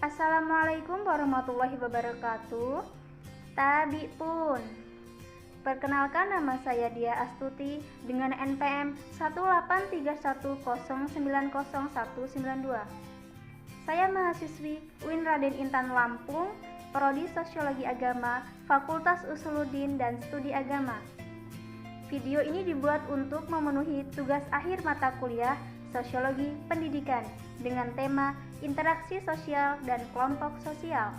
Assalamualaikum warahmatullahi wabarakatuh. Tabi pun. Perkenalkan, nama saya Dia Astuti dengan NPM 18310901192. Saya mahasiswi UIN Raden Intan Lampung, Prodi Sosiologi Agama, Fakultas Usuluddin dan Studi Agama. Video ini dibuat untuk memenuhi tugas akhir mata kuliah Sosiologi Pendidikan dengan tema interaksi sosial dan kelompok sosial.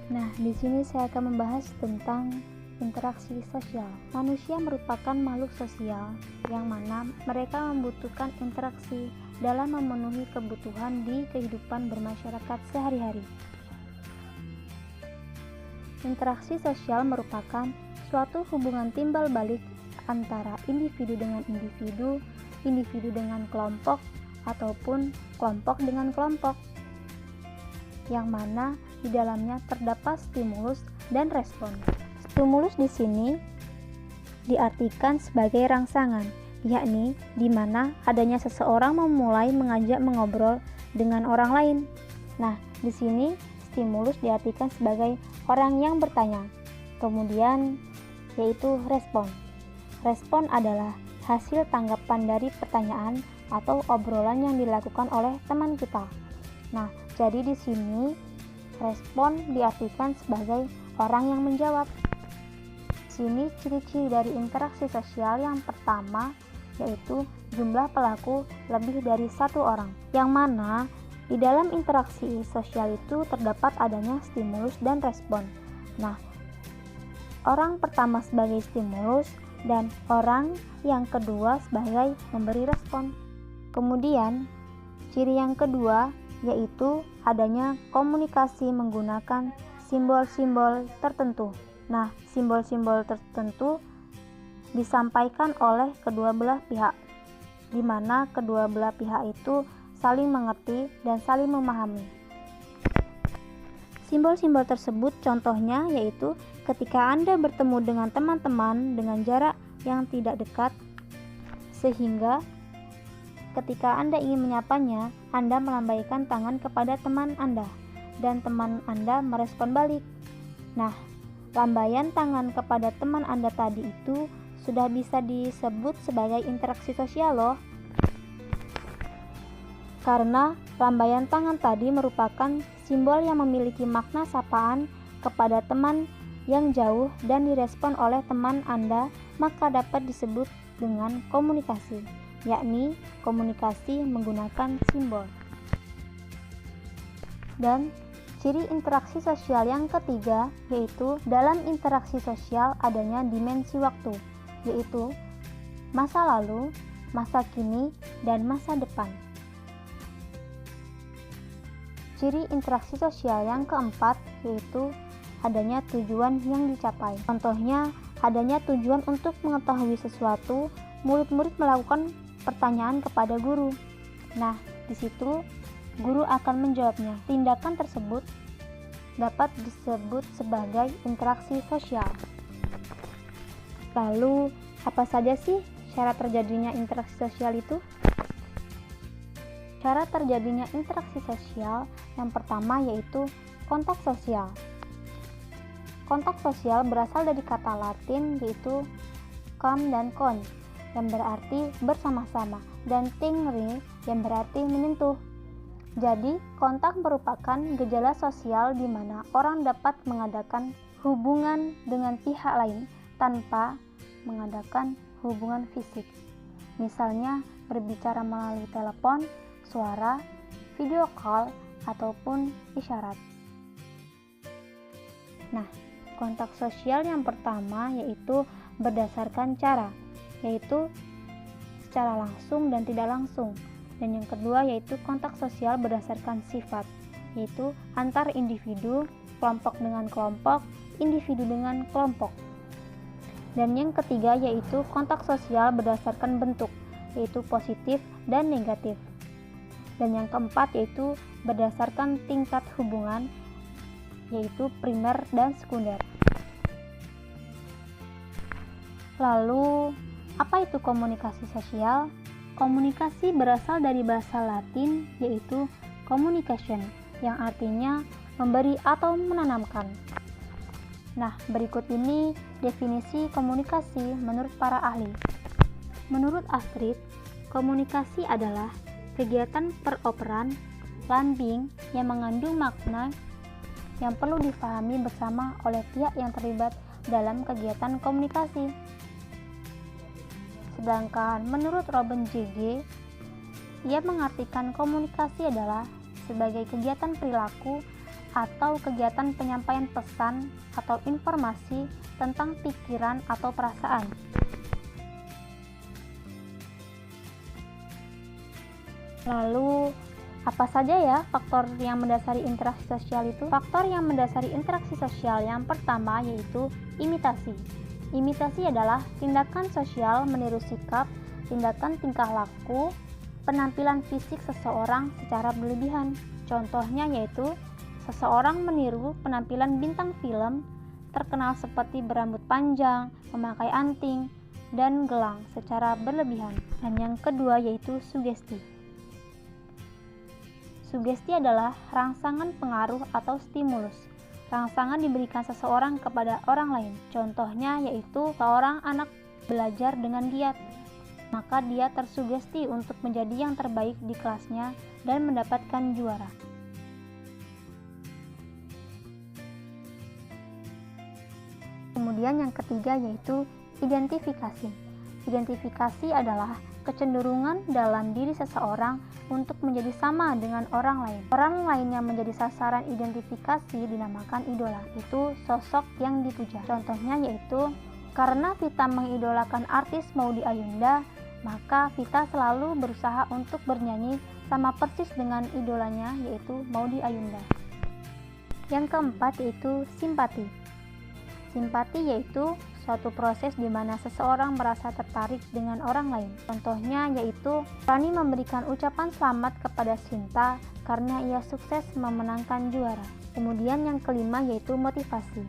Nah, di sini saya akan membahas tentang interaksi sosial. Manusia merupakan makhluk sosial yang mana mereka membutuhkan interaksi dalam memenuhi kebutuhan di kehidupan bermasyarakat sehari-hari. Interaksi sosial merupakan suatu hubungan timbal balik antara individu dengan individu, individu dengan kelompok, ataupun kelompok dengan kelompok, yang mana di dalamnya terdapat stimulus dan respon. Stimulus di sini diartikan sebagai rangsangan, yakni di mana adanya seseorang memulai mengajak mengobrol dengan orang lain. Nah, di sini stimulus diartikan sebagai orang yang bertanya. Kemudian yaitu respon. Respon adalah hasil tanggapan dari pertanyaan atau obrolan yang dilakukan oleh teman kita. Nah, jadi di sini respon diartikan sebagai orang yang menjawab. Sini ciri-ciri dari interaksi sosial yang pertama yaitu jumlah pelaku lebih dari satu orang, yang mana di dalam interaksi sosial itu terdapat adanya stimulus dan respon. Nah, orang pertama sebagai stimulus dan orang yang kedua sebagai memberi respon. Kemudian, ciri yang kedua yaitu adanya komunikasi menggunakan simbol-simbol tertentu. Nah, simbol-simbol tertentu disampaikan oleh kedua belah pihak, di mana kedua belah pihak itu saling mengerti dan saling memahami. Simbol-simbol tersebut contohnya yaitu ketika Anda bertemu dengan teman-teman dengan jarak yang tidak dekat, sehingga ketika Anda ingin menyapanya, Anda melambaikan tangan kepada teman Anda dan teman Anda merespon balik. Nah, lambaian tangan kepada teman Anda tadi itu sudah bisa disebut sebagai interaksi sosial loh. Karena lambaian tangan tadi merupakan simbol yang memiliki makna sapaan kepada teman yang jauh dan direspon oleh teman Anda, maka dapat disebut dengan komunikasi, yakni komunikasi menggunakan simbol. Dan ciri interaksi sosial yang ketiga yaitu dalam interaksi sosial adanya dimensi waktu, yaitu masa lalu, masa kini, dan masa depan. Ciri interaksi sosial yang keempat yaitu adanya tujuan yang dicapai. Contohnya, adanya tujuan untuk mengetahui sesuatu, murid-murid melakukan pertanyaan kepada guru. Nah, di situ guru akan menjawabnya. Tindakan tersebut dapat disebut sebagai interaksi sosial. Lalu, apa saja sih syarat terjadinya interaksi sosial itu? Cara terjadinya interaksi sosial yang pertama yaitu kontak sosial. Kontak sosial berasal dari kata Latin yaitu com dan con yang berarti bersama-sama dan tingri yang berarti menyentuh. Jadi, kontak merupakan gejala sosial di mana orang dapat mengadakan hubungan dengan pihak lain tanpa mengadakan hubungan fisik. Misalnya berbicara melalui telepon, suara, video call, ataupun isyarat. Nah, kontak sosial yang pertama yaitu berdasarkan cara, yaitu secara langsung dan tidak langsung. Dan yang kedua yaitu kontak sosial berdasarkan sifat, yaitu antar individu, kelompok dengan kelompok, individu dengan kelompok. Dan yang ketiga yaitu kontak sosial berdasarkan bentuk, yaitu positif dan negatif. Dan yang keempat yaitu berdasarkan tingkat hubungan, yaitu primer dan sekunder. Lalu, apa itu komunikasi sosial? Komunikasi berasal dari bahasa Latin yaitu communication, yang artinya memberi atau menanamkan. Nah, berikut ini definisi komunikasi menurut para ahli. Menurut Astrid, komunikasi adalah kegiatan peroperan lambing yang mengandung makna yang perlu difahami bersama oleh pihak yang terlibat dalam kegiatan komunikasi. Sedangkan menurut Robin J.G., ia mengartikan komunikasi adalah sebagai kegiatan perilaku atau kegiatan penyampaian pesan atau informasi tentang pikiran atau perasaan. Lalu, apa saja ya faktor yang mendasari interaksi sosial itu? Faktor yang mendasari interaksi sosial yang pertama yaitu imitasi. Imitasi adalah tindakan sosial meniru sikap, tindakan tingkah laku, penampilan fisik seseorang secara berlebihan. Contohnya yaitu seseorang meniru penampilan bintang film terkenal seperti berambut panjang, memakai anting, dan gelang secara berlebihan. Dan yang kedua yaitu sugesti. Sugesti adalah rangsangan pengaruh atau stimulus. Rangsangan diberikan seseorang kepada orang lain. Contohnya yaitu seorang anak belajar dengan giat, maka dia tersugesti untuk menjadi yang terbaik di kelasnya dan mendapatkan juara. Kemudian yang ketiga yaitu identifikasi. Identifikasi adalah kecenderungan dalam diri seseorang untuk menjadi sama dengan orang lain. Orang lain yang menjadi sasaran identifikasi dinamakan idola. Itu sosok yang dipuja. Contohnya yaitu karena Vita mengidolakan artis Maudy Ayunda, maka Vita selalu berusaha untuk bernyanyi sama persis dengan idolanya yaitu Maudy Ayunda. Yang keempat yaitu simpati. Simpati yaitu suatu proses di mana seseorang merasa tertarik dengan orang lain. Contohnya yaitu Rani memberikan ucapan selamat kepada Sinta karena ia sukses memenangkan juara. Kemudian yang kelima yaitu motivasi.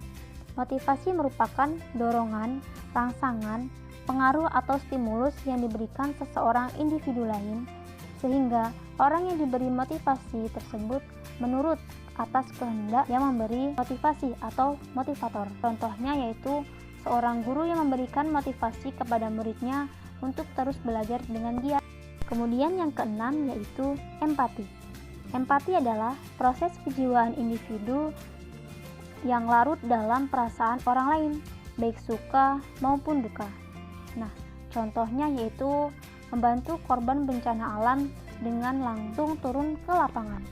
Motivasi merupakan dorongan, rangsangan, pengaruh atau stimulus yang diberikan seseorang individu lain sehingga orang yang diberi motivasi tersebut menurut atas kehendak yang memberi motivasi atau motivator. Contohnya yaitu seorang guru yang memberikan motivasi kepada muridnya untuk terus belajar dengan giat. Kemudian yang keenam yaitu empati. Empati adalah proses kejiwaan individu yang larut dalam perasaan orang lain, baik suka maupun duka. Nah, contohnya yaitu membantu korban bencana alam dengan langsung turun ke lapangan.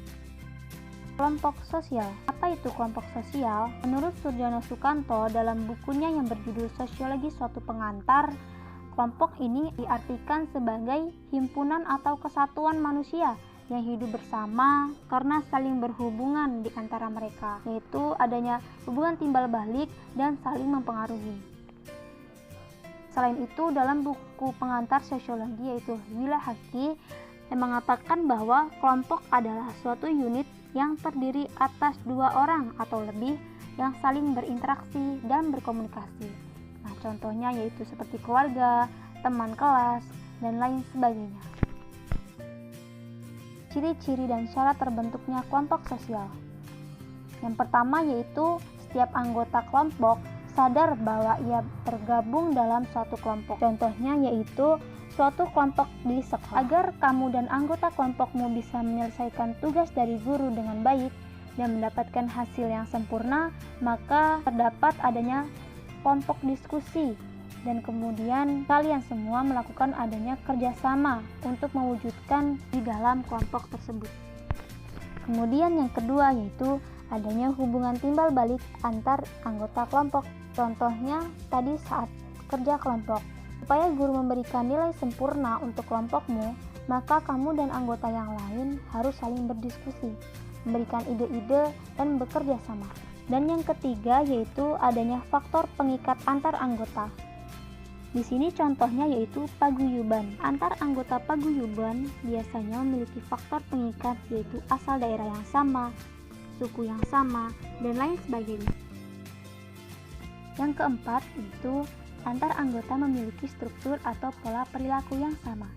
Kelompok sosial. Apa itu kelompok sosial? Menurut Surjono Sukanto dalam bukunya yang berjudul Sosiologi Suatu Pengantar, kelompok ini diartikan sebagai himpunan atau kesatuan manusia yang hidup bersama karena saling berhubungan di antara mereka, yaitu adanya hubungan timbal balik dan saling mempengaruhi. Selain itu, dalam buku pengantar sosiologi yaitu Willa Haki yang mengatakan bahwa kelompok adalah suatu unit yang terdiri atas dua orang atau lebih yang saling berinteraksi dan berkomunikasi. Nah, contohnya yaitu seperti keluarga, teman kelas, dan lain sebagainya. Ciri-ciri dan syarat terbentuknya kelompok sosial. Yang pertama yaitu setiap anggota kelompok sadar bahwa ia tergabung dalam suatu kelompok. Contohnya yaitu suatu kelompok di sekolah. Agar kamu dan anggota kelompokmu bisa menyelesaikan tugas dari guru dengan baik dan mendapatkan hasil yang sempurna, maka terdapat adanya kelompok diskusi dan kemudian kalian semua melakukan adanya kerjasama untuk mewujudkan di dalam kelompok tersebut. Kemudian yang kedua yaitu adanya hubungan timbal balik antar anggota kelompok. Contohnya tadi saat kerja kelompok. Supaya guru memberikan nilai sempurna untuk kelompokmu, maka kamu dan anggota yang lain harus saling berdiskusi, memberikan ide-ide dan bekerja sama. Dan yang ketiga yaitu adanya faktor pengikat antar anggota. Di sini contohnya yaitu paguyuban. Antar anggota paguyuban biasanya memiliki faktor pengikat yaitu asal daerah yang sama, suku yang sama, dan lain sebagainya. Yang keempat yaitu antar anggota memiliki struktur atau pola perilaku yang sama.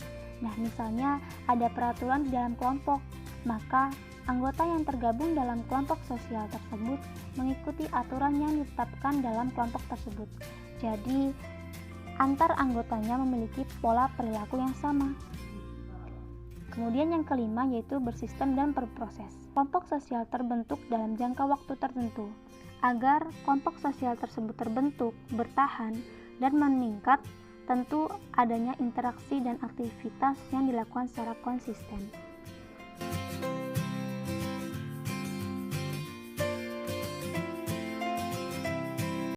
Nah, misalnya ada peraturan di dalam kelompok, maka anggota yang tergabung dalam kelompok sosial tersebut mengikuti aturan yang ditetapkan dalam kelompok tersebut. Jadi, antar anggotanya memiliki pola perilaku yang sama. Kemudian yang kelima yaitu bersistem dan berproses. Kelompok sosial terbentuk dalam jangka waktu tertentu. Agar kelompok sosial tersebut terbentuk, bertahan, dan meningkat, tentu adanya interaksi dan aktivitas yang dilakukan secara konsisten.